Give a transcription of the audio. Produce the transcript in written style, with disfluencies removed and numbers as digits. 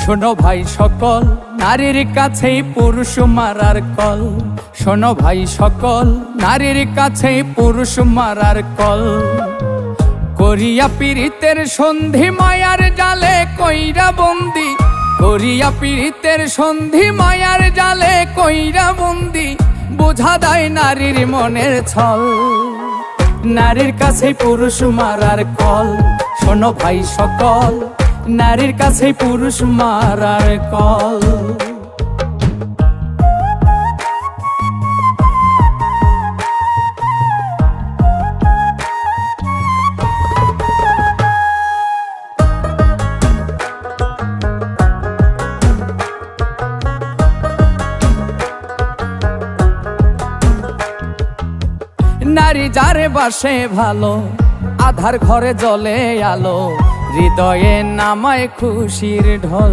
শোনো ভাই সকল নারীর কাছেই পুরুষ মারার কল। শোনো ভাই সকল নারীর কাছেই পুরুষ মারার কল। করিয়া পীড়িতের সন্ধি মায়ার জালে কইরা বন্দি, করিয়া পীড়িতের সন্ধি মায়ার জালে কইরা বন্দি, বোঝা দেয় নারীর মনের ছল। নারীর কাছেই পুরুষ মারার কল। শোনো ভাই সকল নারীর কাছেই পুরুষ মারার কল। নারী যারে বাসে ভালো, আধার ঘরে জ্বলে আলো, হৃদয়ে নামায় খুশির ঢল।